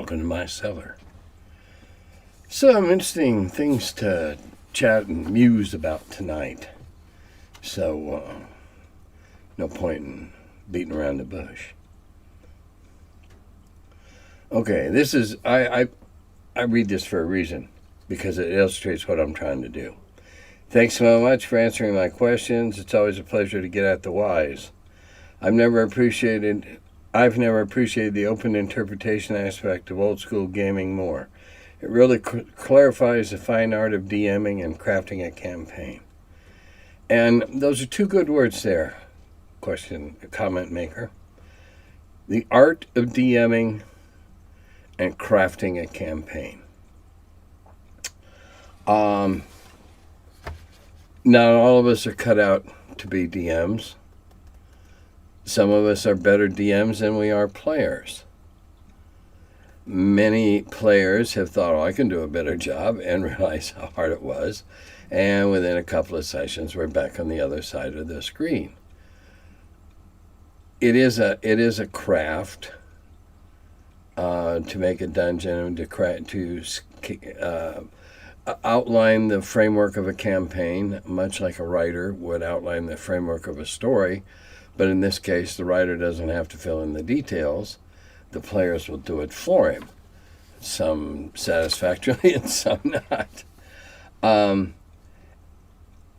welcome to my cellar. Some interesting things to chat and muse about tonight. So, no point in beating around the bush. Okay, this is, I read this for a reason, because it illustrates what I'm trying to do. Thanks so much for answering my questions. It's always a pleasure to get at the whys. I've never appreciated the open interpretation aspect of old school gaming more. It really clarifies the fine art of DMing and crafting a campaign. And those are two good words there, comment maker. The art of DMing and crafting a campaign. Not all of us are cut out to be DMs. Some of us are better DMs than we are players. Many players have thought, I can do a better job, and realize how hard it was. And within a couple of sessions, we're back on the other side of the screen. It is a craft to make a dungeon and to outline the framework of a campaign, much like a writer would outline the framework of a story. But in this case, the writer doesn't have to fill in the details. The players will do it for him, some satisfactorily and some not. And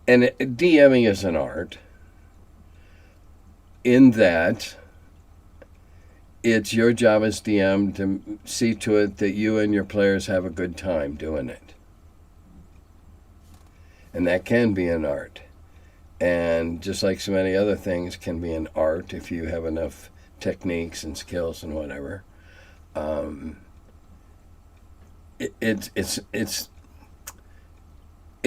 DMing is an art in that it's your job as DM to see to it that you and your players have a good time doing it. And that can be an art. And just like so many other things can be an art if you have enough techniques and skills and whatever. It's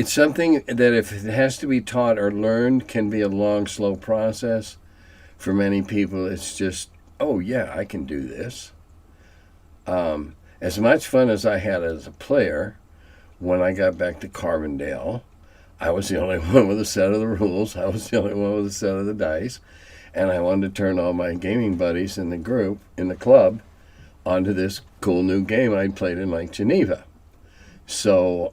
something that if it has to be taught or learned can be a long, slow process. For many people, it's just, oh yeah, I can do this. As much fun as I had as a player, when I got back to Carbondale, I was the only one with a set of the rules. I was the only one with a set of the dice. And I wanted to turn all my gaming buddies in the group, in the club, onto this cool new game I'd played in Lake Geneva. So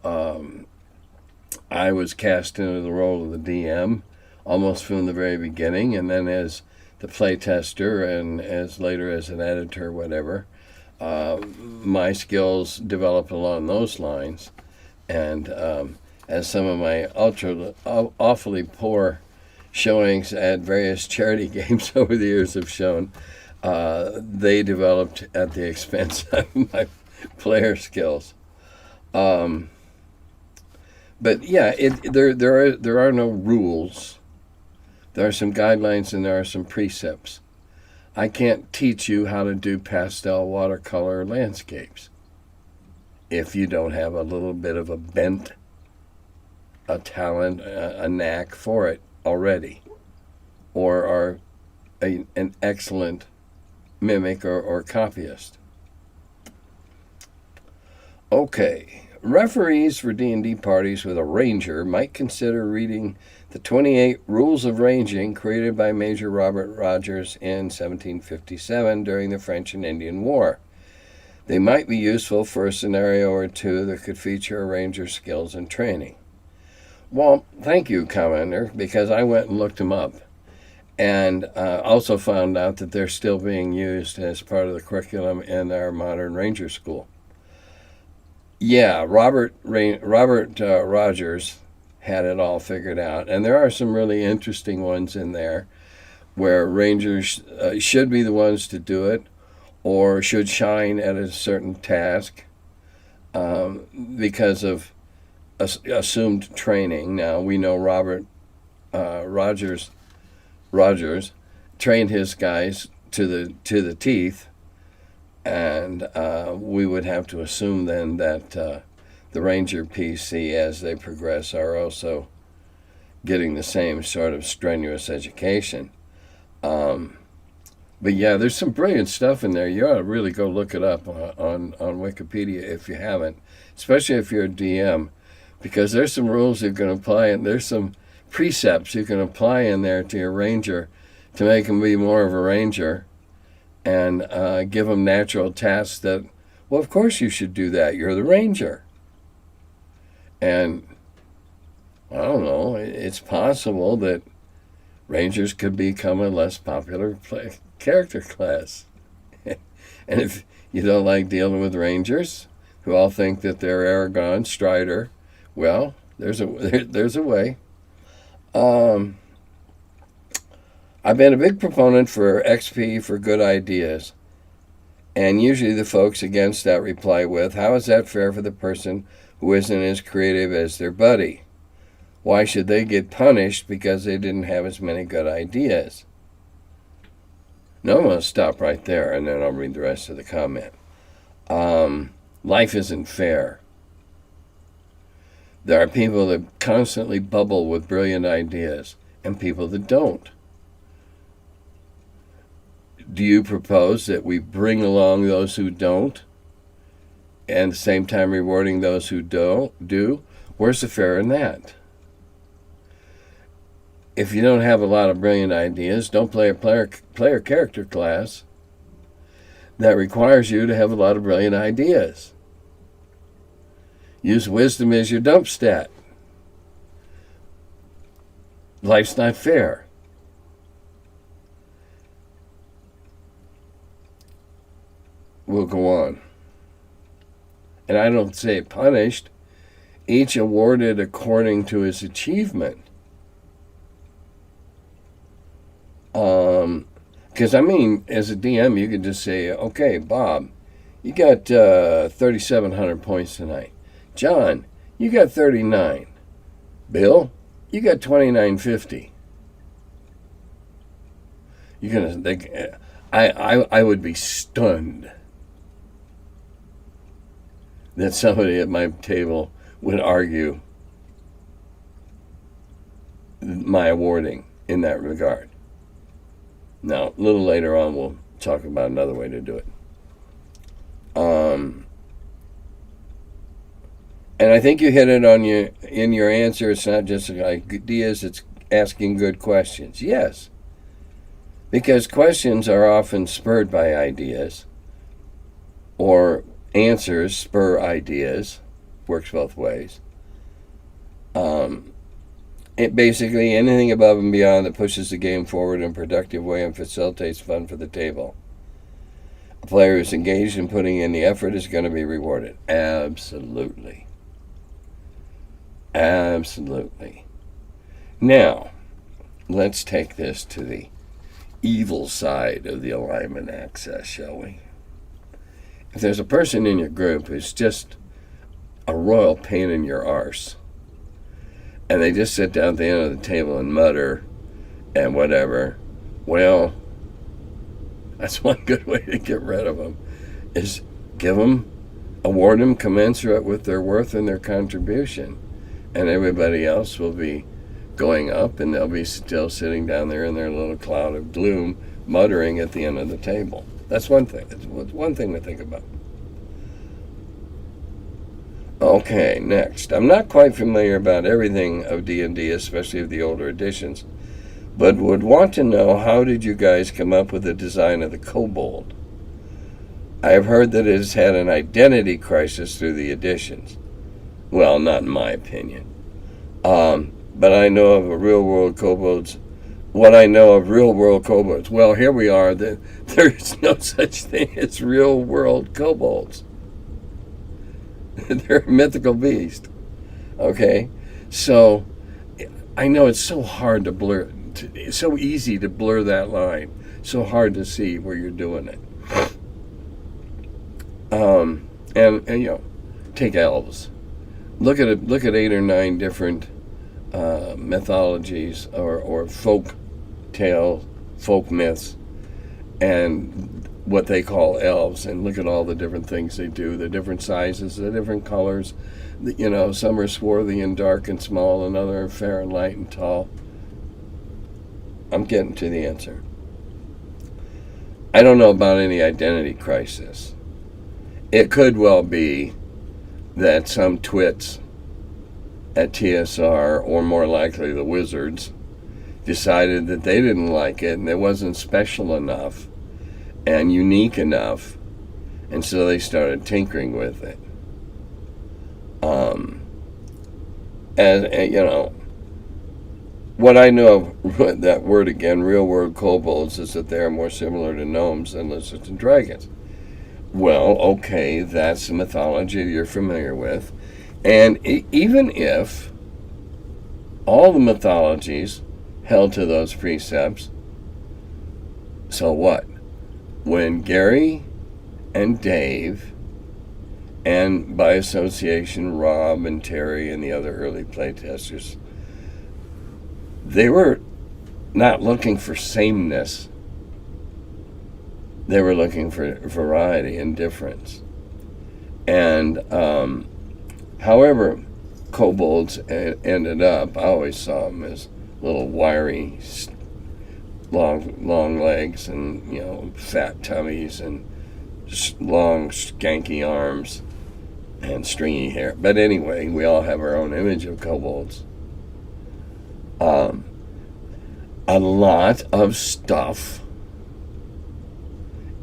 I was cast into the role of the DM almost from the very beginning. And then as the playtester and as later as an editor, whatever, my skills developed along those lines. And as some of my awfully poor showings at various charity games over the years have shown, they developed at the expense of my player skills. But yeah, there are no rules. There are some guidelines and there are some precepts. I can't teach you how to do pastel watercolor landscapes if you don't have a little bit of a bent, a talent, a knack for it already, or are an excellent mimic or copyist. Okay, referees for D&D parties with a ranger might consider reading the 28 Rules of Ranging created by Major Robert Rogers in 1757 during the French and Indian War. They might be useful for a scenario or two that could feature a ranger's skills and training. Well, thank you, commenter, because I went and looked them up and also found out that they're still being used as part of the curriculum in our modern ranger school. Yeah, Robert Rogers had it all figured out, and there are some really interesting ones in there where rangers should be the ones to do it or should shine at a certain task because of assumed training. Now we know Robert Rogers trained his guys to the teeth, and we would have to assume then that the Ranger PC, as they progress, are also getting the same sort of strenuous education. But yeah, there's some brilliant stuff in there. You ought to really go look it up on Wikipedia if you haven't, especially if you're a DM. Because there's some rules you can apply, and there's some precepts you can apply in there to your ranger to make him be more of a ranger and give him natural tasks that Well, of course you should do that. You're the ranger. And I don't know, it's possible that rangers could become a less popular character class. And if you don't like dealing with rangers, who all think that they're Aragon, Strider, well, there's a way. I've been a big proponent for XP for good ideas. And usually the folks against that reply with, how is that fair for the person who isn't as creative as their buddy? Why should they get punished because they didn't have as many good ideas? Now I'm going to stop right there, and then I'll read the rest of the comment. Life isn't fair. There are people that constantly bubble with brilliant ideas, and people that don't. Do you propose that we bring along those who don't, and at the same time rewarding those who do? Where's the fair in that? If you don't have a lot of brilliant ideas, don't play a player character class that requires you to have a lot of brilliant ideas. Use wisdom as your dump stat. Life's not fair. We'll go on. And I don't say punished. Each awarded according to his achievement. Because, I mean, as a DM, you could just say, okay, Bob, you got 3,700 points tonight. John, you got 39. Bill, you got 2,950. You're gonna think, I would be stunned that somebody at my table would argue my awarding in that regard. Now, a little later on, we'll talk about another way to do it. And I think you hit it on in your answer. It's not just ideas, it's asking good questions. Yes, because questions are often spurred by ideas, or answers spur ideas. Works both ways. It basically anything above and beyond that pushes the game forward in a productive way and facilitates fun for the table. A player who's engaged in putting in the effort is going to be rewarded. Absolutely. Absolutely. Now, let's take this to the evil side of the alignment axis, shall we? If there's a person in your group who's just a royal pain in your arse, and they just sit down at the end of the table and mutter and whatever, well, that's one good way to get rid of them, is award them commensurate with their worth and their contribution. And everybody else will be going up, and they'll be still sitting down there in their little cloud of gloom, muttering at the end of the table. That's one thing. It's one thing to think about. Okay, next. I'm not quite familiar about everything of D&D, especially of the older editions, but would want to know, how did you guys come up with the design of the kobold? I have heard that it has had an identity crisis through the editions. Well, not in my opinion. But I know of real-world kobolds. What I know of real-world kobolds. Well, here we are. There's no such thing as real-world kobolds. They're a mythical beast. Okay? So, I know it's so hard to blur. It's so easy to blur that line. So hard to see where you're doing it. And you know, take elves. Look at 8 or 9 different mythologies or folk tales, folk myths, and what they call elves, and look at all the different things they do, the different sizes, the different colors. You know, some are swarthy and dark and small, and other are fair and light and tall. I'm getting to the answer. I don't know about any identity crisis. It could well be that some twits at TSR, or more likely the Wizards, decided that they didn't like it and it wasn't special enough and unique enough And so they started tinkering with it. And you know, what I know of that word again, real world kobolds, is that they are more similar to gnomes than lizards and dragons. Well, okay, that's the mythology you're familiar with. And even if all the mythologies held to those precepts, so what? When Gary and Dave, and by association Rob and Terry and the other early playtesters, they were not looking for sameness. They were looking for variety and difference. And however kobolds ended up, I always saw them as little wiry, long legs and, you know, fat tummies and long, skanky arms and stringy hair. But anyway, we all have our own image of kobolds. A lot of stuff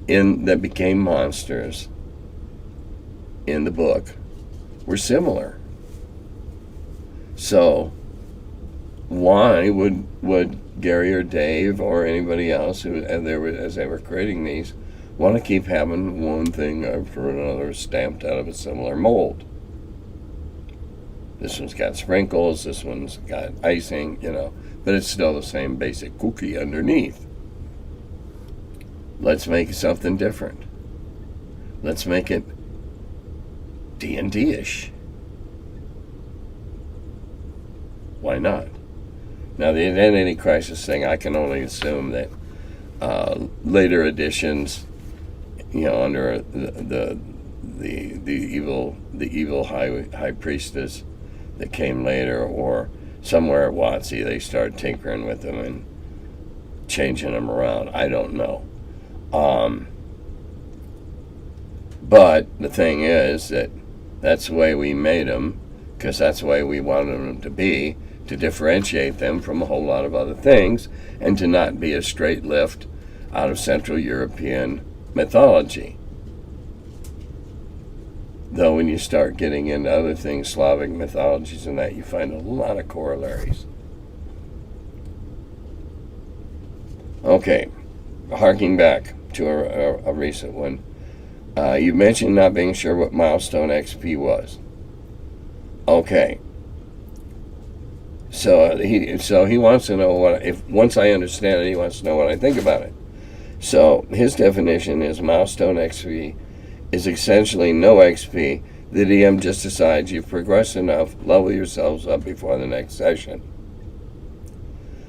that became monsters in the book were similar. So why would Gary or Dave or anybody else who, as they were creating these, want to keep having one thing after another stamped out of a similar mold? This one's got sprinkles, this one's got icing, you know, but it's still the same basic cookie underneath. Let's make something different. Let's make it D&D-ish. Why not? Now, the identity crisis thing, I can only assume that later editions, you know, under the evil high priestess that came later, or somewhere at WotC, they started tinkering with them and changing them around. I don't know. But the thing is that that's the way we made them, because that's the way we wanted them to be, to differentiate them from a whole lot of other things, and to not be a straight lift out of Central European mythology. Though when you start getting into other things, Slavic mythologies and that, you find a lot of corollaries. Okay, harking back to a recent one. You mentioned not being sure what milestone XP was. Okay. So he wants to know once I understand it, he wants to know what I think about it. So his definition is milestone XP is essentially no XP. The DM just decides you've progressed enough, level yourselves up before the next session.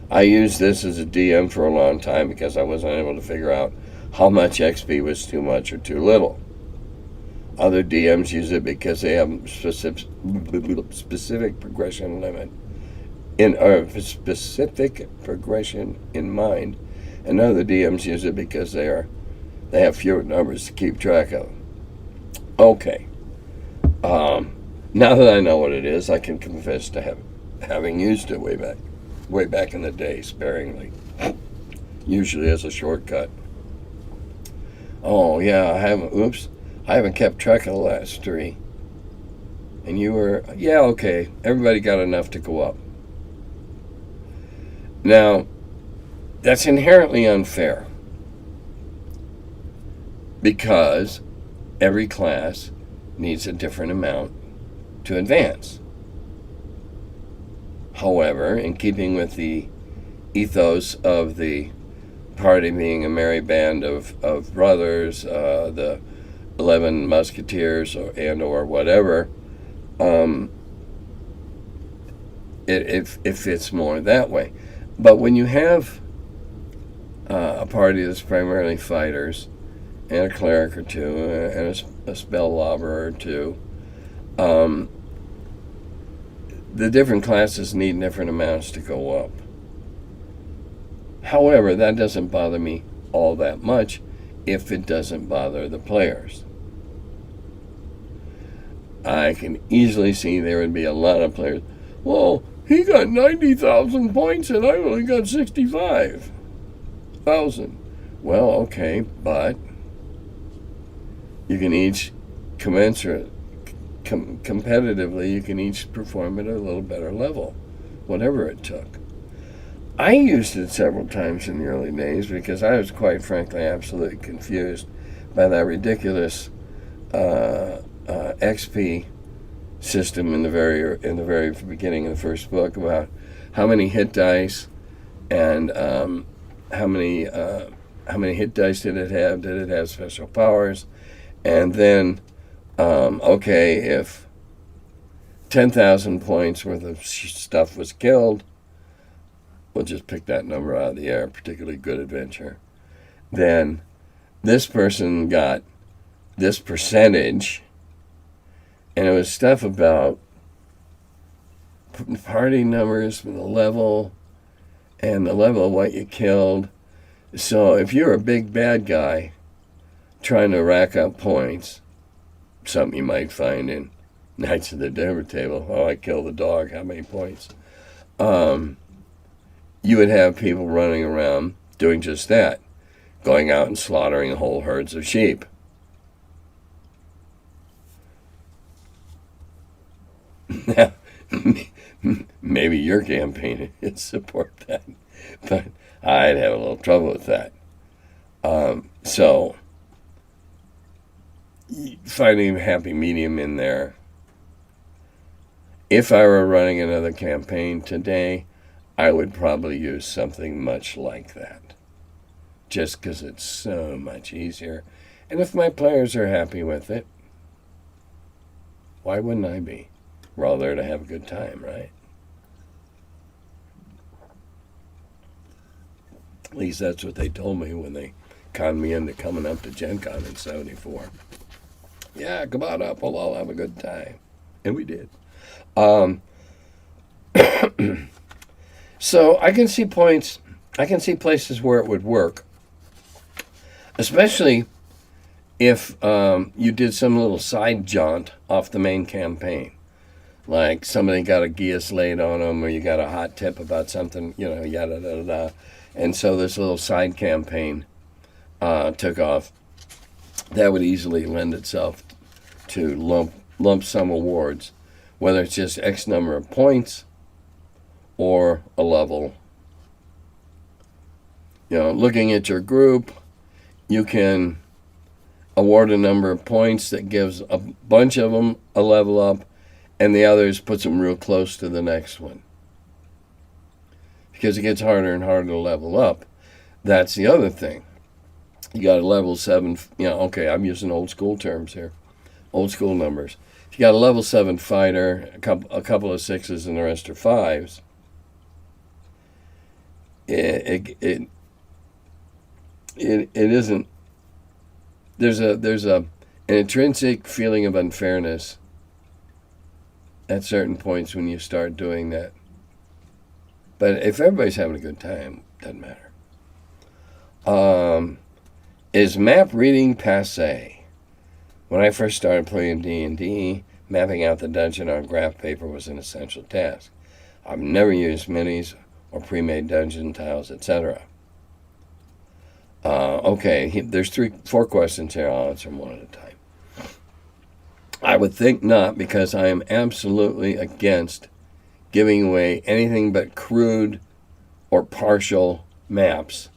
I used this as a DM for a long time because I wasn't able to figure out how much XP was too much or too little. Other DMs use it because they have specific progression limit specific progression in mind, and other DMs use it because they have fewer numbers to keep track of. Okay. Now that I know what it is, I can confess to having used it way back in the day, sparingly, usually as a shortcut. Oh yeah, I haven't kept track of the last 3. And you were, yeah, okay, everybody got enough to go up. Now, that's inherently unfair, because every class needs a different amount to advance. However, in keeping with the ethos of the party being a merry band of brothers, the 11 Musketeers or whatever, it fits more that way. But when you have a party that's primarily fighters, and a cleric or two, and a spell lobber or two, the different classes need different amounts to go up. However, that doesn't bother me all that much if it doesn't bother the players. I can easily see there would be a lot of players, well, he got 90,000 points and I only got 65,000. Well, okay, but You can each commensurate, competitively, you can each perform at a little better level, whatever it took. I used it several times in the early days because I was quite frankly absolutely confused by that ridiculous XP system in the very beginning of the first book about how many hit dice and how many hit dice did it have? Did it have special powers? And then, okay, if 10,000 points worth of stuff was killed, we'll just pick that number out of the air, particularly good adventure, then this person got this percentage, and it was stuff about party numbers from the level and the level of what you killed. So if you're a big bad guy trying to rack up points, something you might find in Knights of the Dinner Table, oh, I killed the dog, how many points? You would have people running around doing just that, going out and slaughtering whole herds of sheep. Now, maybe your campaign would support that, but I'd have a little trouble with that. So, finding a happy medium in there. If I were running another campaign today, I would probably use something much like that, just because it's so much easier. And if my players are happy with it, why wouldn't I be? We're all there to have a good time, right? At least that's what they told me when they conned me into coming up to Gen Con in 74. Yeah, come on up, we'll all have a good time. And we did. So I can see places where it would work, especially if you did some little side jaunt off the main campaign. Like somebody got a geas laid on them, or you got a hot tip about something, yada, yada, yada. And so this little side campaign took off. That would easily lend itself to lump sum awards, whether it's just X number of points or a level. Looking at your group, you can award a number of points that gives a bunch of them a level up, and the others puts them real close to the next one. Because it gets harder and harder to level up. That's the other thing. You got a level 7, okay, I'm using old school terms here. Old school numbers. If you got a level 7 fighter, a couple of 6s, and the rest are 5s, it isn't. There's an intrinsic feeling of unfairness at certain points when you start doing that. But if everybody's having a good time, it doesn't matter. Is map reading passé? When I first started playing D&D, mapping out the dungeon on graph paper was an essential task. I've never used minis or pre-made dungeon tiles, etc. Okay, there's 4 questions here. I'll answer them one at a time. I would think not, because I am absolutely against giving away anything but crude or partial maps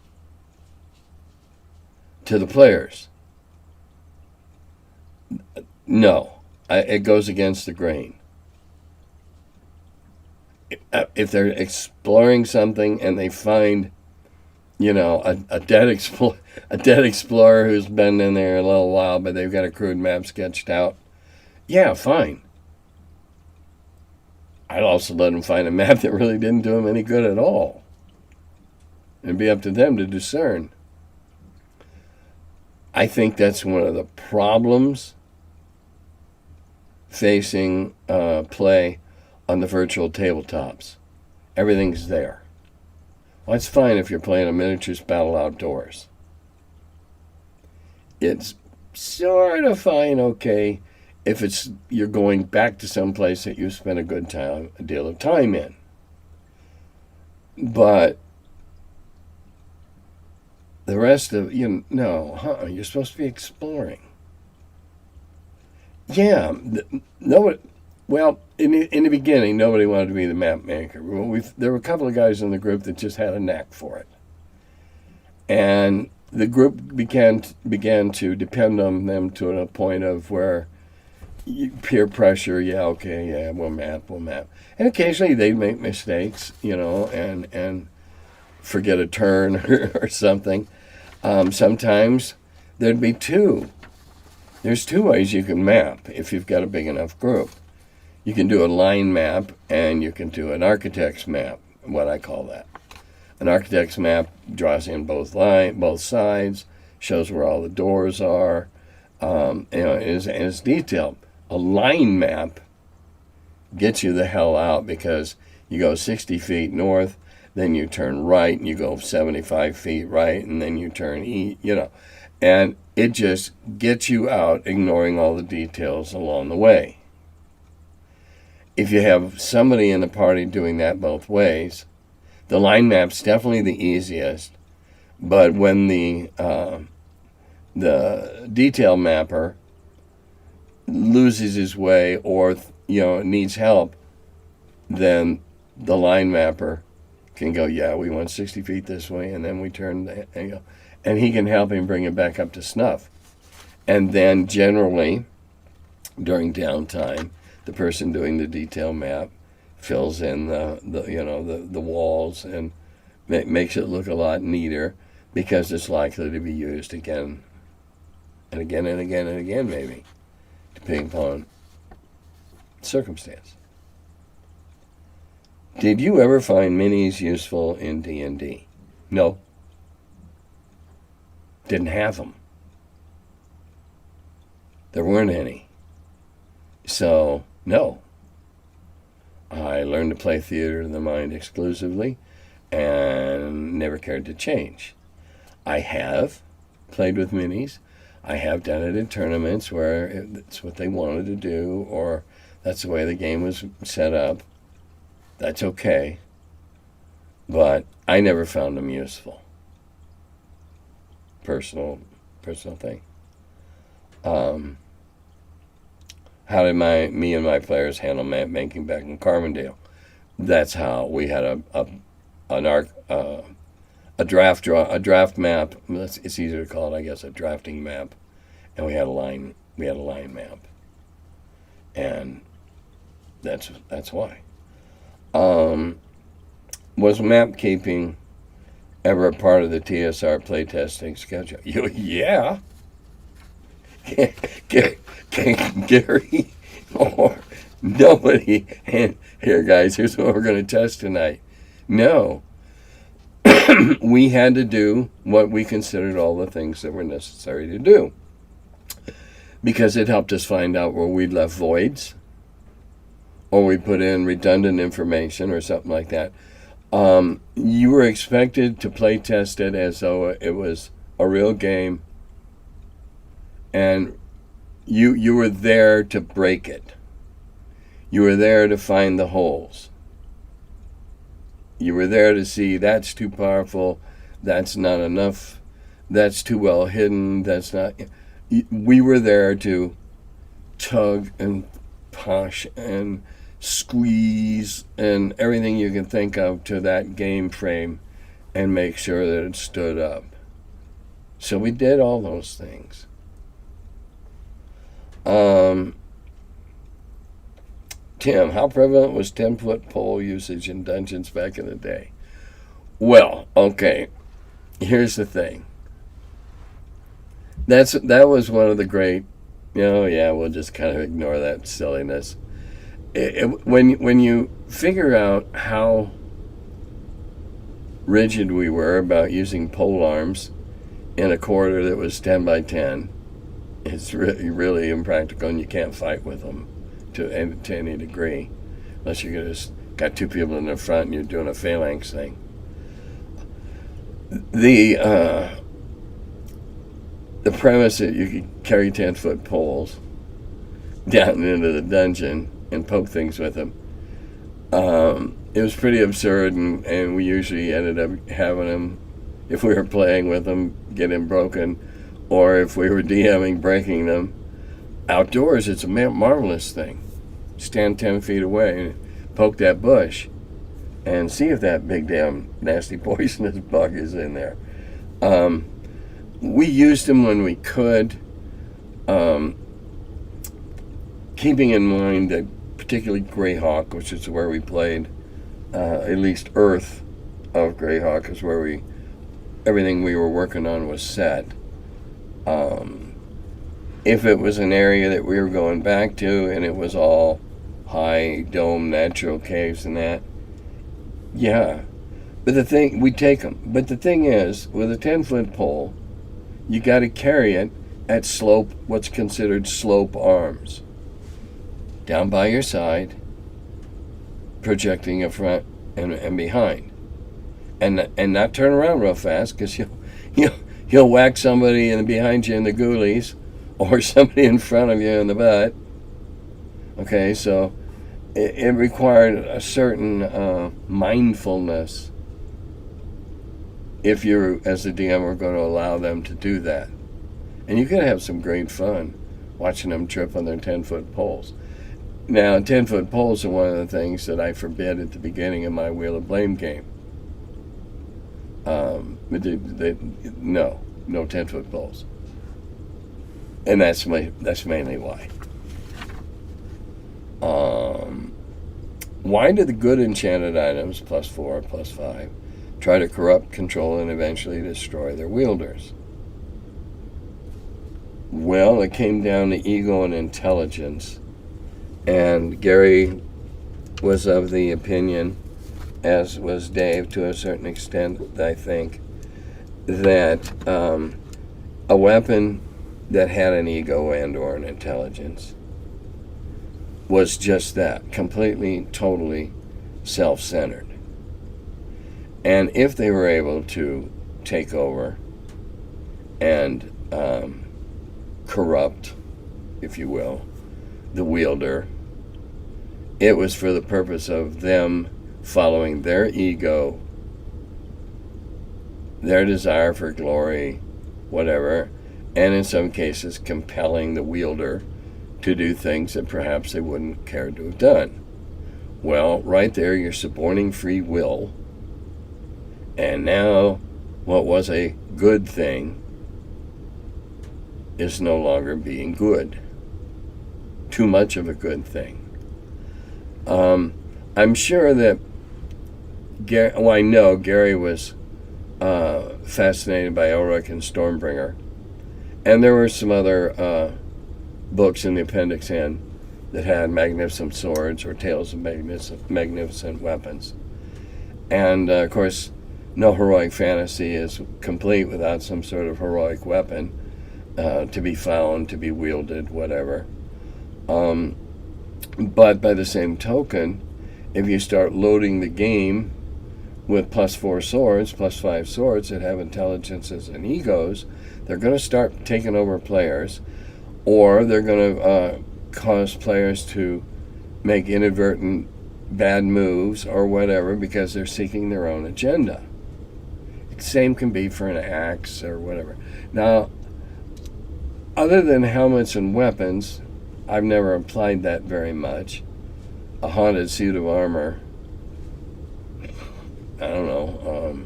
to the players. No, it goes against the grain. If they're exploring something and they find, a dead explorer who's been in there a little while, but they've got a crude map sketched out, yeah, fine. I'd also let them find a map that really didn't do them any good at all. It'd be up to them to discern. I think that's one of the problems facing play on the virtual tabletops. Everything's there. Well, it's fine if you're playing a miniatures battle outdoors. It's sort of fine, okay, if you're going back to some place that you spent a deal of time in. But the rest of, you're supposed to be exploring. Yeah, nobody. Well, in the beginning, nobody wanted to be the map maker. There were a couple of guys in the group that just had a knack for it, and the group began to depend on them to a point of where peer pressure. Yeah, okay, yeah, we'll map, and occasionally they'd make mistakes, and forget a turn or something. Sometimes there'd be two. There's two ways you can map if you've got a big enough group. You can do a line map and you can do an architect's map, what I call that. An architect's map draws in both sides, shows where all the doors are, is detailed. A line map gets you the hell out because you go 60 feet north, then you turn right, and you go 75 feet right, and then you turn east, and it just gets you out, ignoring all the details along the way. If you have somebody in the party doing that both ways, the line map's definitely the easiest. But when the detail mapper loses his way or needs help, then the line mapper can go, yeah, we went 60 feet this way, and then we turned, and he can help him bring it back up to snuff. And then generally, during downtime, the person doing the detail map fills in the walls and makes it look a lot neater because it's likely to be used again and again and again and again, maybe, depending upon circumstance. Did you ever find minis useful in D&D? No. Didn't have them. There weren't any. So, no. I learned to play theater of the mind exclusively and never cared to change. I have played with minis. I have done it in tournaments where it's what they wanted to do, or that's the way the game was set up. That's okay. But I never found them useful. Personal thing. How did me and my players handle map making back in Carbondale? That's how we had a draft map. It's easier to call it, I guess, a drafting map, and we had a line map, and that's why. Was map keeping ever a part of the TSR playtesting schedule? Yeah. Gary or nobody. And here, guys, here's what we're going to test tonight. No. We had to do what we considered all the things that were necessary to do, because it helped us find out where we'd left voids or we put in redundant information or something like that. You were expected to play test it as though it was a real game, and you were there to break it. You were there to find the holes. You were there to see that's too powerful, that's not enough, that's too well hidden, that's not... We were there to tug and push and squeeze and everything you can think of to that game frame and make sure that it stood up. So we did all those things. Tim, how prevalent was 10-foot pole usage in dungeons back in the day? Well, okay, here's the thing. That was one of the great, we'll just kind of ignore that silliness. When you figure out how rigid we were about using pole arms in a corridor that was 10 by 10, it's really, really impractical, and you can't fight with them to any degree, unless you just got two people in the front and you're doing a phalanx thing. The premise that you could carry 10-foot poles down into the dungeon and poke things with them, it was pretty absurd, and we usually ended up having them, if we were playing with them, get them broken, or if we were DMing, breaking them. Outdoors, it's a marvelous thing. Stand 10 feet away and poke that bush and see if that big damn nasty poisonous bug is in there. We used them when we could, keeping in mind that particularly Greyhawk, which is where we played, at least Earth of Greyhawk is where everything we were working on was set. If it was an area that we were going back to and it was all high dome natural caves and that, yeah. But we take them. But the thing is, with a 10-foot pole, you got to carry it at slope, what's considered slope arms. Down by your side, projecting in front and behind. And not turn around real fast, because you'll whack somebody behind you in the ghoulies, or somebody in front of you in the butt. Okay, so it required a certain mindfulness if you, as a DM, were going to allow them to do that. And you could have some great fun watching them trip on their 10-foot poles. Now, 10-foot poles are one of the things that I forbid at the beginning of my Wheel of Blame game. No 10-foot poles. And that's mainly why. Why do the good enchanted items, +4 or +5, try to corrupt, control, and eventually destroy their wielders? Well, it came down to ego and intelligence. And Gary was of the opinion, as was Dave to a certain extent, I think, that a weapon that had an ego and or an intelligence was just that, completely, totally self-centered. And if they were able to take over and corrupt, if you will, the wielder, it was for the purpose of them following their ego, their desire for glory, whatever, and in some cases compelling the wielder to do things that perhaps they wouldn't care to have done. Well, right there you're suborning free will, and now what was a good thing is no longer being good. Too much of a good thing. I'm sure that I know Gary was fascinated by Elric and Stormbringer. And there were some other books in the Appendix N that had magnificent swords or tales of magnificent weapons. And, of course, no heroic fantasy is complete without some sort of heroic weapon to be found, to be wielded, whatever. But by the same token, if you start loading the game with +4 swords, +5 swords that have intelligences and egos, they're going to start taking over players, or they're going to cause players to make inadvertent bad moves or whatever because they're seeking their own agenda. Same can be for an axe or whatever. Now, other than helmets and weapons, I've never applied that very much. A haunted suit of armor, I don't know,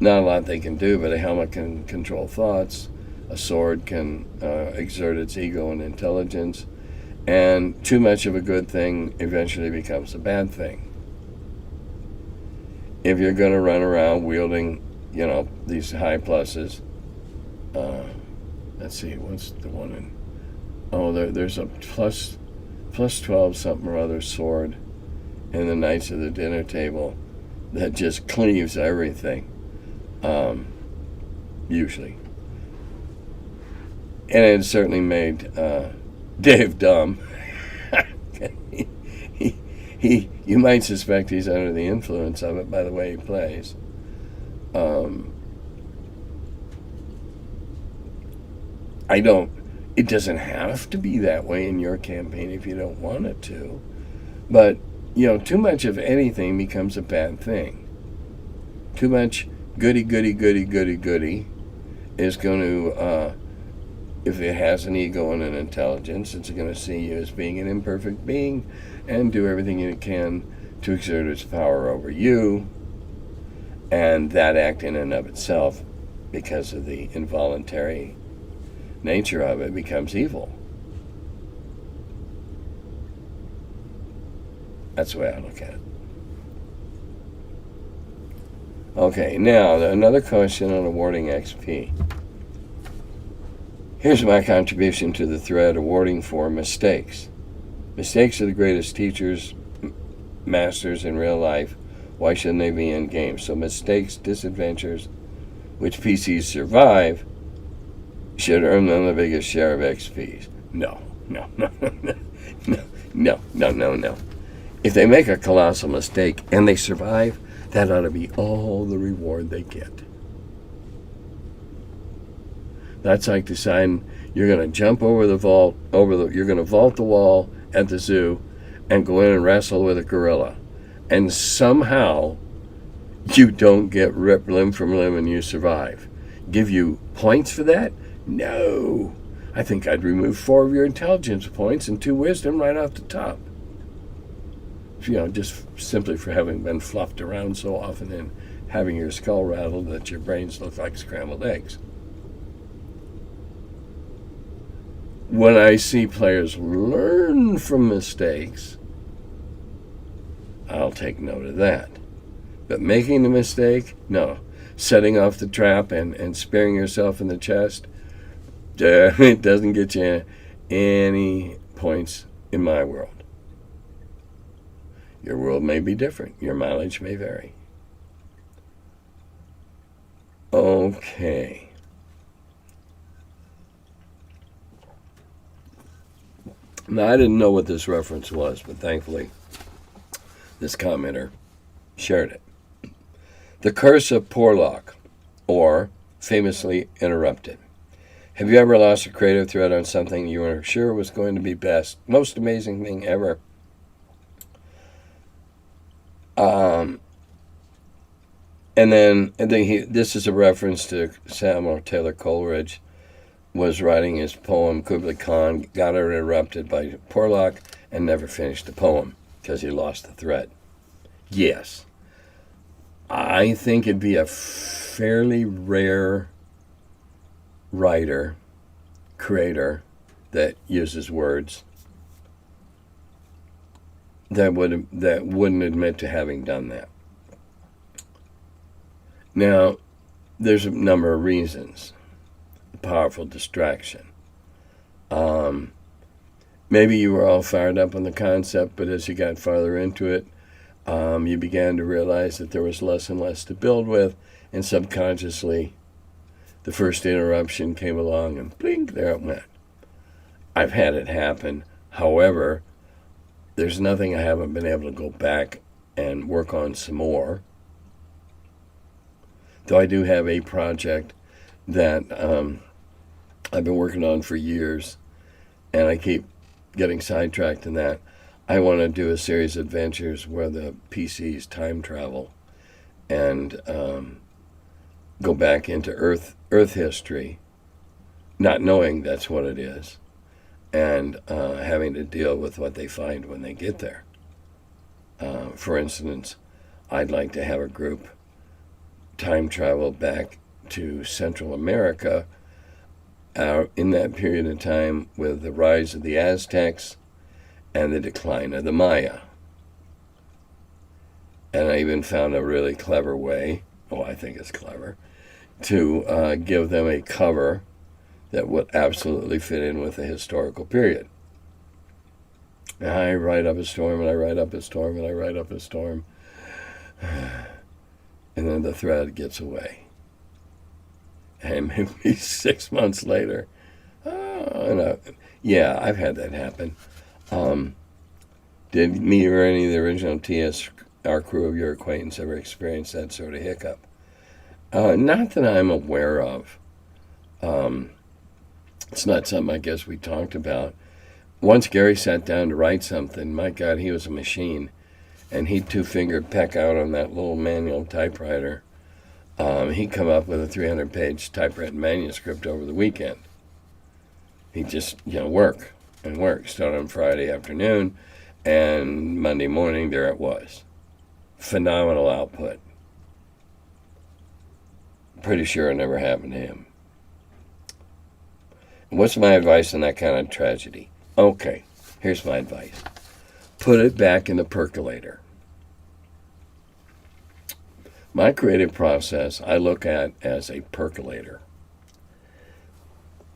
not a lot they can do, but a helmet can control thoughts, a sword can exert its ego and intelligence, and too much of a good thing eventually becomes a bad thing. If you're going to run around wielding, these high pluses, let's see, what's the one in, there's a plus 12 something or other sword in the Knights of the Dinner Table that just cleaves everything, usually. And it certainly made Dave dumb. You might suspect he's under the influence of it by the way he plays. It doesn't have to be that way in your campaign if you don't want it to. But, too much of anything becomes a bad thing. Too much goody is going to if it has an ego and an intelligence, it's going to see you as being an imperfect being and do everything it can to exert its power over you. And that act in and of itself, because of the involuntary nature of it, becomes evil. That's the way I look at it. Okay, now another question on awarding XP. Here's my contribution to the thread awarding for mistakes. Mistakes are the greatest teachers, masters in real life. Why shouldn't they be in games? So mistakes, disadventures, which PCs survive, should earn them the biggest share of XPs. No. If they make a colossal mistake and they survive, that ought to be all the reward they get. That's like deciding you're going to jump over the vault, you're going to vault the wall at the zoo and go in and wrestle with a gorilla. And somehow you don't get ripped limb from limb and you survive. Give you points for that? No. I think I'd remove 4 of your intelligence points and 2 wisdom right off the top. Just simply for having been fluffed around so often and having your skull rattled that your brains look like scrambled eggs. When I see players learn from mistakes, I'll take note of that. But making the mistake, no. Setting off the trap and spearing yourself in the chest, it doesn't get you any points in my world. Your world may be different. Your mileage may vary. Okay. Now, I didn't know what this reference was, but thankfully, this commenter shared it. The Curse of Porlock, or Famously Interrupted. Have you ever lost a creative thread on something you were sure was going to be best, most amazing thing ever? This is a reference to Samuel Taylor Coleridge was writing his poem Kubla Khan, got interrupted by Porlock, and never finished the poem because he lost the thread. Yes. I think it'd be a fairly rare writer, creator, that uses words that wouldn't admit to having done that. Now, there's a number of reasons. Powerful distraction. Maybe you were all fired up on the concept, but as you got farther into it, you began to realize that there was less and less to build with, and subconsciously, the first interruption came along, and blink, there it went. I've had it happen. However, there's nothing I haven't been able to go back and work on some more. Though I do have a project that I've been working on for years, and I keep getting sidetracked in that. I want to do a series of adventures where the PCs time travel and go back into Earth history, not knowing that's what it is, and having to deal with what they find when they get there. For instance, I'd like to have a group time travel back to Central America in that period of time with the rise of the Aztecs and the decline of the Maya. And I even found a really clever way, I think it's clever, to give them a cover that would absolutely fit in with the historical period. And I write up a storm, and I write up a storm, and I write up a storm, and then the thread gets away. And maybe 6 months later, I've had that happen. Did me or any of the original TS, our crew of your acquaintance, ever experience that sort of hiccup? Not that I'm aware of. It's not something I guess we talked about. Once Gary sat down to write something, my God, he was a machine. And he'd 2-fingered peck out on that little manual typewriter. He'd come up with a 300-page typewritten manuscript over the weekend. He just, work and work. Start on Friday afternoon, and Monday morning, there it was. Phenomenal output. Pretty sure it never happened to him. What's my advice on that kind of tragedy? Okay, here's my advice. Put it back in the percolator. My creative process I look at as a percolator.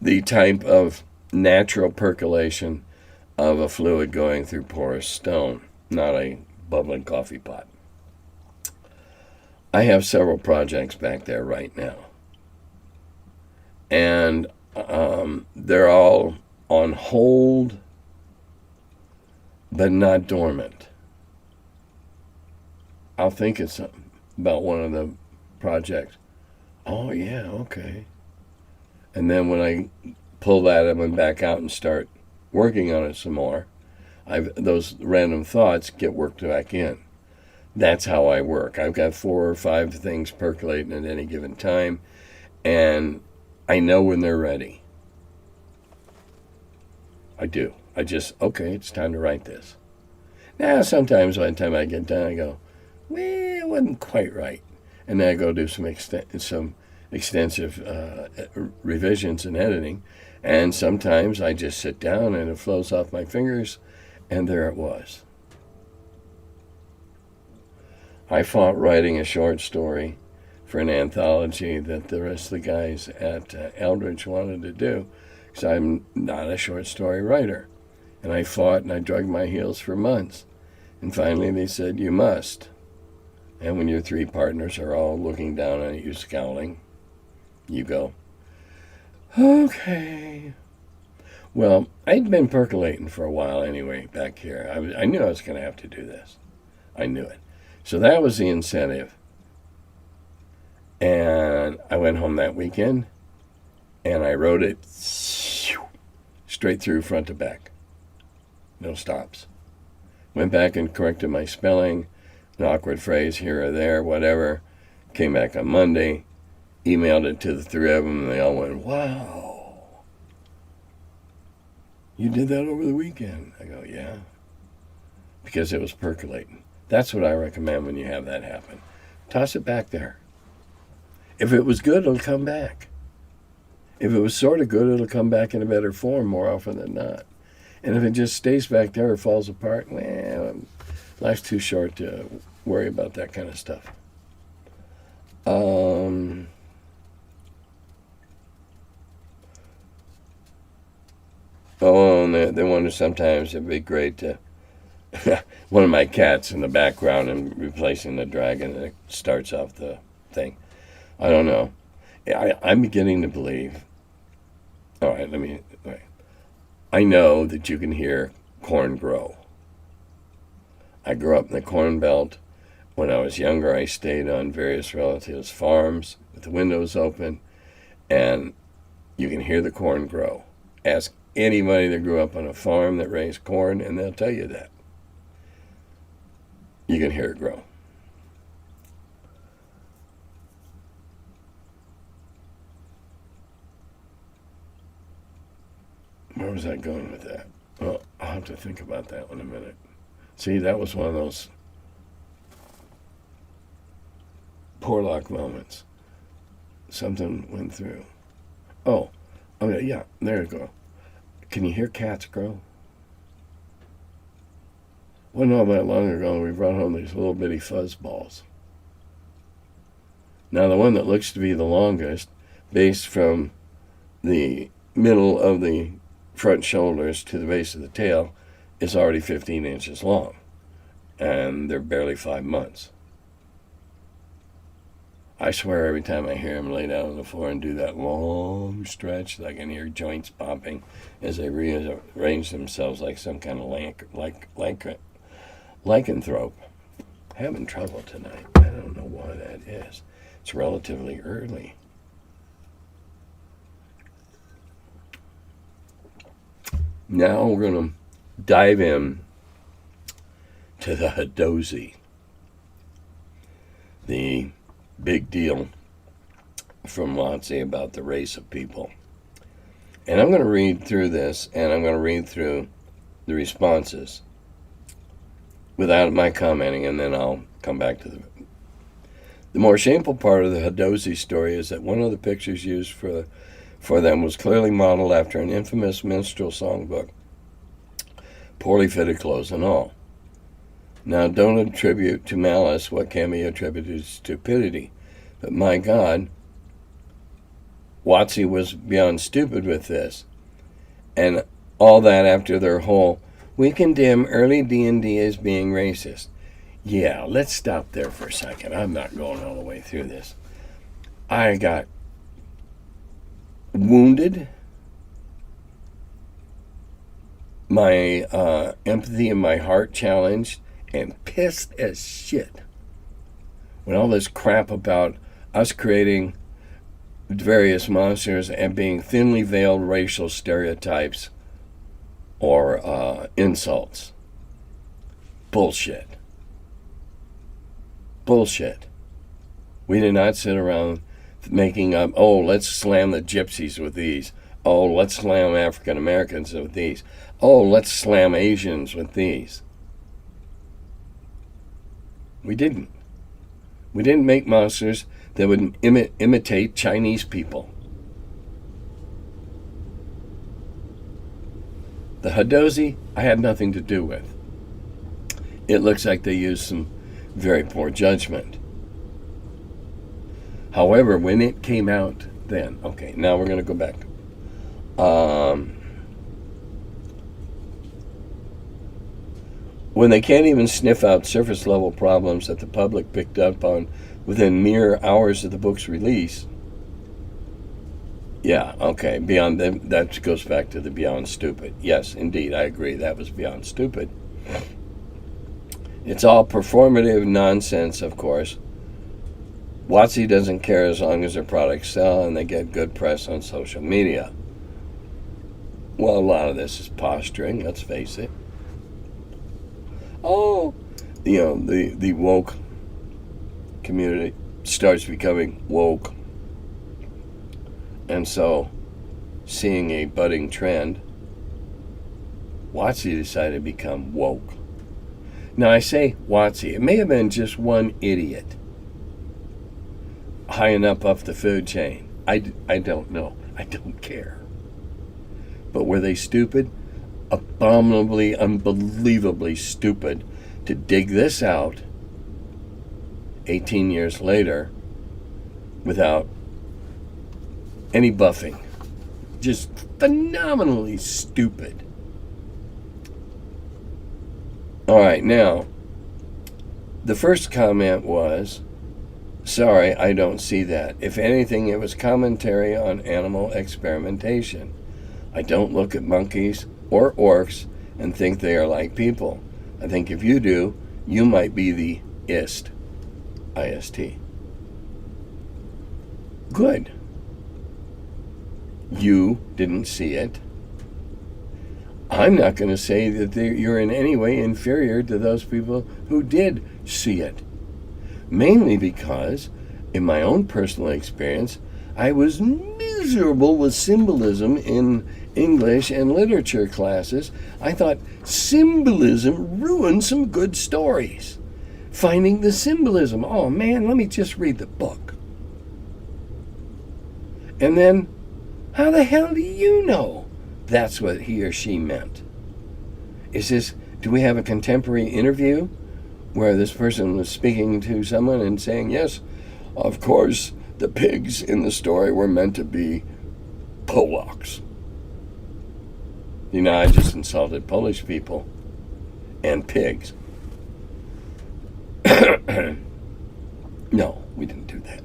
The type of natural percolation of a fluid going through porous stone, not a bubbling coffee pot. I have several projects back there right now. And they're all on hold, but not dormant. I'll think it's about one of the projects. Oh, yeah, okay. And then when I pull that up and back out and start working on it some more, those random thoughts get worked back in. That's how I work. I've got 4 or 5 things percolating at any given time, and I know when they're ready. I do. I just, okay, it's time to write this. Now, sometimes by the time I get done, I go, well, it wasn't quite right. And then I go do some extensive revisions and editing. And sometimes I just sit down and it flows off my fingers, and there it was. I fought writing a short story for an anthology that the rest of the guys at Eldridge wanted to do, because I'm not a short story writer. And I fought and I dragged my heels for months. And finally they said, you must. And when your 3 partners are all looking down at you scowling, you go, okay. Well, I'd been percolating for a while anyway back here. I knew I was going to have to do this. I knew it. So that was the incentive. And I went home that weekend, and I wrote it straight through front to back. No stops. Went back and corrected my spelling, an awkward phrase here or there, whatever. Came back on Monday, emailed it to the 3 of them, and they all went, wow. You did that over the weekend? I go, yeah. Because it was percolating. That's what I recommend when you have that happen. Toss it back there. If it was good, it'll come back. If it was sort of good, it'll come back in a better form more often than not. And if it just stays back there or falls apart, well, life's too short to worry about that kind of stuff. Oh, and they wonder sometimes it'd be great to one of my cats in the background and replacing the dragon that starts off the thing. I don't know. I'm beginning to believe. All right, I know that you can hear corn grow. I grew up in the Corn Belt. When I was younger, I stayed on various relatives' farms with the windows open, and you can hear the corn grow. Ask anybody that grew up on a farm that raised corn, and they'll tell you that. You can hear it grow. Where was I going with that? Well, I'll have to think about that in a minute. See, that was one of those Porlock moments. Something went through. Oh, okay, yeah, there you go. Can you hear cats grow? Well, not that long ago, we brought home these little bitty fuzz balls. Now, the one that looks to be the longest, based from the middle of the front shoulders to the base of the tail, is already 15 inches long. And they're barely 5 months. I swear every time I hear them lay down on the floor and do that long stretch, I can hear joints popping as they rearrange themselves like some kind of lycanthrope. Having trouble tonight. I don't know why that is. It's relatively early. Now we're going to dive in to the shadozee, the big deal from WotC about the race of people. And I'm going to read through this, and I'm going to read through the responses without my commenting, and then I'll come back to the more shameful part of the shadozee story is that one of the pictures used for them was clearly modeled after an infamous minstrel songbook, poorly fitted clothes and all. Now, don't attribute to malice what can be attributed to stupidity, but my God, WotC was beyond stupid with this. And all that after their whole, we condemn early D&D as being racist. Yeah, let's stop there for a second. I'm not going all the way through this. I got wounded. My empathy and my heart challenged, and pissed as shit when all this crap about us creating various monsters and being thinly veiled racial stereotypes or insults. Bullshit. Bullshit. We did not sit around making up, oh, let's slam the gypsies with these. Oh, let's slam African Americans with these. Oh, let's slam Asians with these. We didn't. We didn't make monsters that would imitate Chinese people. The shadozee, I had nothing to do with. It looks like they used some very poor judgment. However, when it came out then, okay, now we're going to go back. When they can't even sniff out surface level problems that the public picked up on within mere hours of the book's release. Yeah, okay, beyond them, that goes back to the beyond stupid. Yes, indeed, I agree, that was beyond stupid. It's all performative nonsense, of course. WotC doesn't care as long as their products sell and they get good press on social media. Well, a lot of this is posturing, let's face it. Oh, you know, the woke community starts becoming woke. And so, seeing a budding trend, WotC decided to become woke. Now, I say WotC, it may have been just one idiot high enough up the food chain. I don't know. I don't care. But were they stupid? Abominably, unbelievably stupid to dig this out 18 years later without any buffing. Just phenomenally stupid. All right, now, the first comment was, sorry, I don't see that. If anything, it was commentary on animal experimentation. I don't look at monkeys or orcs and think they are like people. I think if you do, you might be the ist. I-S-T. Good. You didn't see it. I'm not going to say that you're in any way inferior to those people who did see it. Mainly because, in my own personal experience, I was miserable with symbolism in English and literature classes. I thought symbolism ruined some good stories. Finding the symbolism. Oh man, let me just read the book. And then, how the hell do you know that's what he or she meant? Do we have a contemporary interview where this person was speaking to someone and saying, yes, of course, the pigs in the story were meant to be Polacks. You know, I just insulted Polish people and pigs. No, we didn't do that.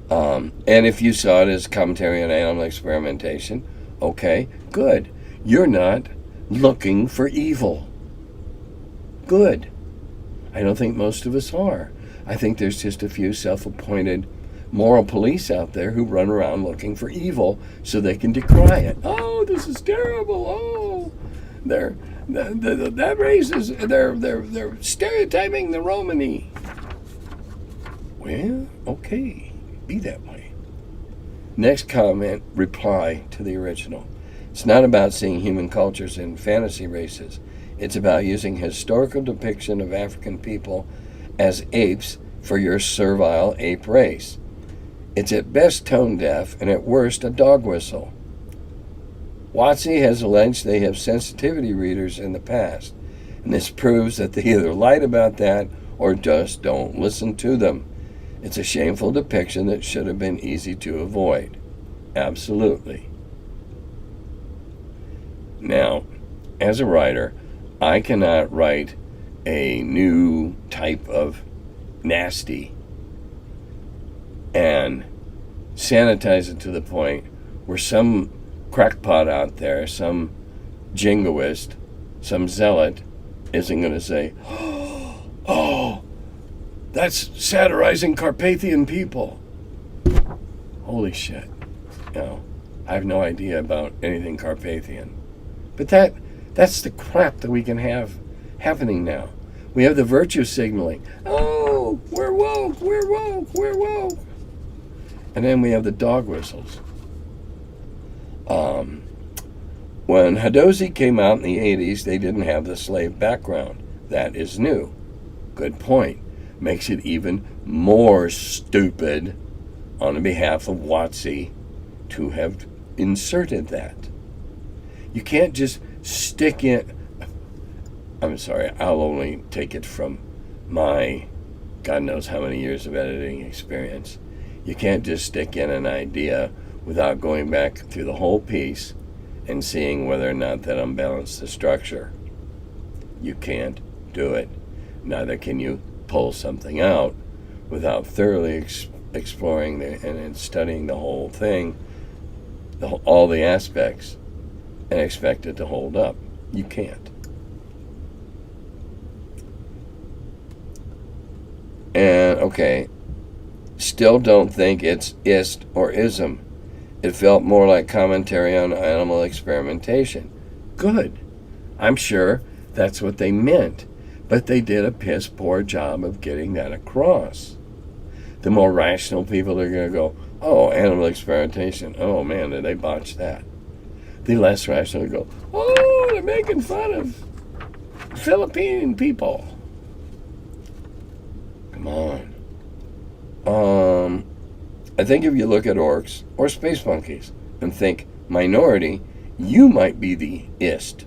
And if you saw it as commentary on animal experimentation, okay, good. You're not looking for evil. Good. I don't think most of us are. I think there's just a few self-appointed moral police out there who run around looking for evil so they can decry it. Oh, this is terrible. Oh, that race is they're stereotyping the Romani. Well, okay, be that way. Next comment, reply to the original. It's not about seeing human cultures in fantasy races. It's about using historical depiction of African people as apes for your servile ape race. It's at best tone deaf and at worst a dog whistle. WotC has alleged they have sensitivity readers in the past, and this proves that they either lied about that or just don't listen to them. It's a shameful depiction that should have been easy to avoid. Absolutely. Now, as a writer, I cannot write a new type of nasty and sanitize it to the point where some crackpot out there, some jingoist, some zealot, isn't going to say, oh, that's satirizing Carpathian people. Holy shit. I have no idea about anything Carpathian. But that's the crap that we can have happening now. We have the virtue signaling. Oh, we're woke, we're woke, we're woke. And then we have the dog whistles. When shadozee came out in the 80s, they didn't have the slave background. That is new. Good point. Makes it even more stupid on behalf of WotC to have inserted that. You can't just stick in. I'm sorry, I'll only take it from my God knows how many years of editing experience. You can't just stick in an idea without going back through the whole piece and seeing whether or not that unbalanced the structure. You can't do it. Neither can you pull something out without thoroughly exploring and studying the whole thing, all the aspects, and expect it to hold up. You can't. And, okay, still don't think it's ist or ism. It felt more like commentary on animal experimentation. Good. I'm sure that's what they meant, but they did a piss poor job of getting that across. The more rational people are going to go, oh, animal experimentation. Oh, man, did they botch that? The less rational go, oh, they're making fun of Philippine people. Come on. I think if you look at orcs or space monkeys and think minority, you might be the ist.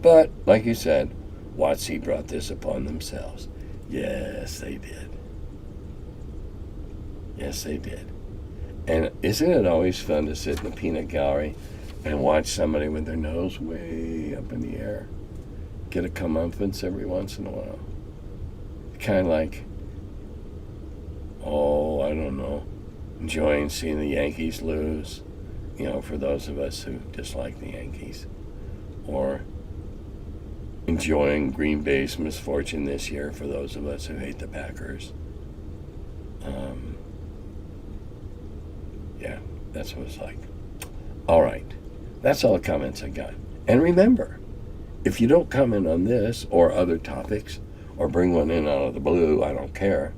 But, like you said, WotC brought this upon themselves. Yes, they did. Yes, they did. And isn't it always fun to sit in the peanut gallery and watch somebody with their nose way up in the air get a comeuppance every once in a while? Kind of like, oh, I don't know, enjoying seeing the Yankees lose, for those of us who dislike the Yankees, or enjoying Green Bay's misfortune this year for those of us who hate the Packers. Yeah, that's what it's like. All right, that's all the comments I got. And remember, if you don't comment on this or other topics, or bring one in out of the blue, I don't care.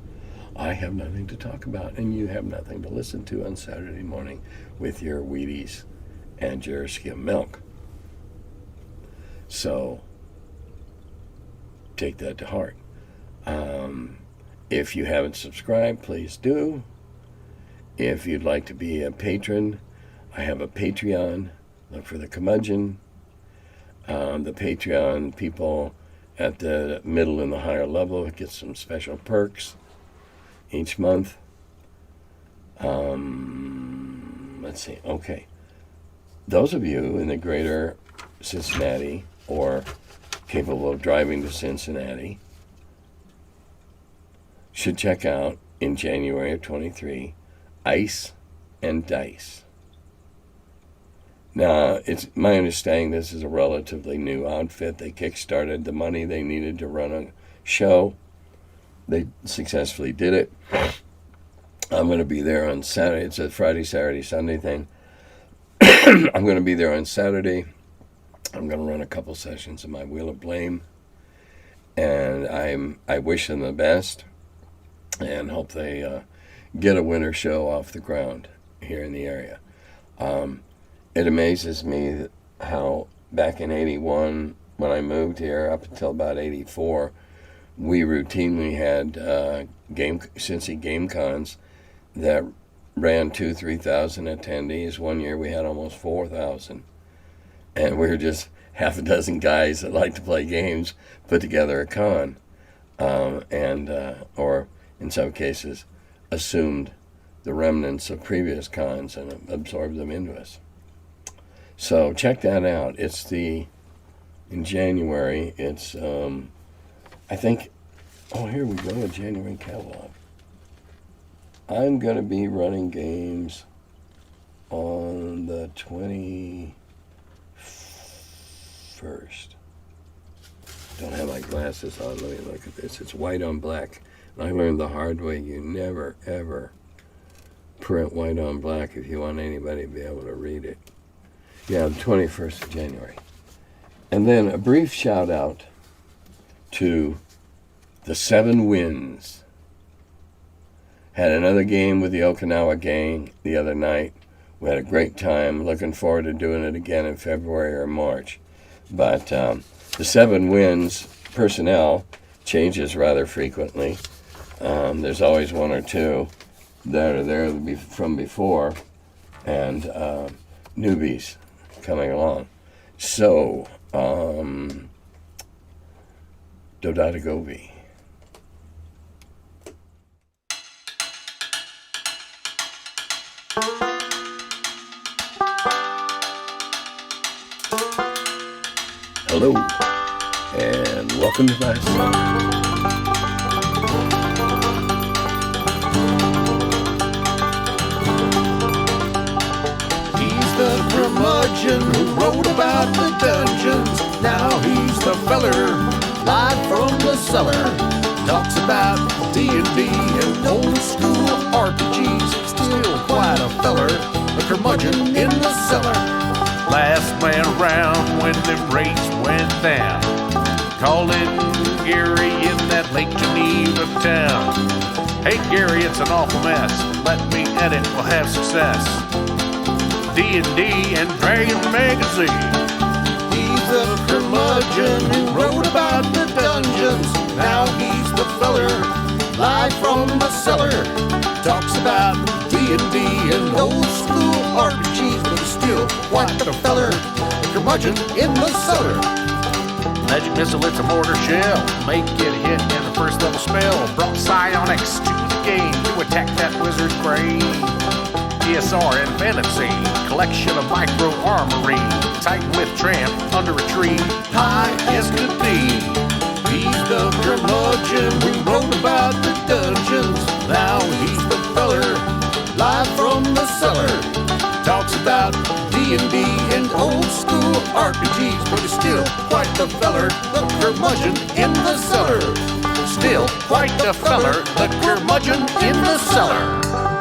I have nothing to talk about, and you have nothing to listen to on Saturday morning with your Wheaties and your skim milk. So, take that to heart. If you haven't subscribed, please do. If you'd like to be a patron, I have a Patreon. Look for the Curmudgeon. The Patreon people at the middle and the higher level get some special perks each month. Let's see. Okay. Those of you in the greater Cincinnati or capable of driving to Cincinnati should check out in January of 23 Ice and Dice. Now, it's my understanding this is a relatively new outfit. They kickstarted the money they needed to run a show. They successfully did it. I'm going to be there on Saturday. It's a Friday, Saturday, Sunday thing. I'm going to be there on Saturday. I'm going to run a couple sessions of my Wheel of Blame. And I wish them the best and hope they get a winter show off the ground. here in the area. It amazes me how back in 81, when I moved here, up until about 84, we routinely had Cincy Game Cons that ran 2,000-3,000 attendees. One year we had almost 4,000. And we were just half a dozen guys that like to play games put together a con. Or in some cases, assumed the remnants of previous cons and absorbed them into us. So check that out. It's in January. It's, I think, here we go, a January catalog. I'm going to be running games on the 21st. Don't have my glasses on. Let me look at this. It's white on black. I learned the hard way, you never, ever print white on black if you want anybody to be able to read it. Yeah, the 21st of January. And then a brief shout out to the Seven Winds. Had another game with the Okinawa gang the other night. We had a great time. Looking forward to doing it again in February or March. But the Seven Winds personnel changes rather frequently. There's always one or two that are there from before, and newbies coming along. So, Dodatagovi. Hello, and welcome to my cellar. He's the curmudgeon who wrote about the dungeons. Now he's the feller, live from the cellar. Talks about D&D and old school RPGs. Still quite a feller, the curmudgeon in the cellar. Last man around when them rates went down. Calling Gary in that Lake Geneva town. Hey Gary, it's an awful mess. Let me edit, we'll have success. D&D and Dragon Magazine. He's the curmudgeon who wrote about the dungeons. Now he's the feller, live from the cellar. Talks about D&D and old school RPGs, but he's still quite the feller, the curmudgeon in the cellar. Magic missile, it's a mortar shell. Make it hit in the first level spell. Brought psionics to the game to attack that wizard's brain. ESR and fantasy, collection of micro armory. Titan with tramp under a tree, high as could be. He's the curmudgeon who wrote about the dungeons. Now he's the feller, live from the cellar. Talks about D&D and old school RPGs, but he's still quite the feller, the curmudgeon in the cellar. Still quite the feller, the curmudgeon in the cellar.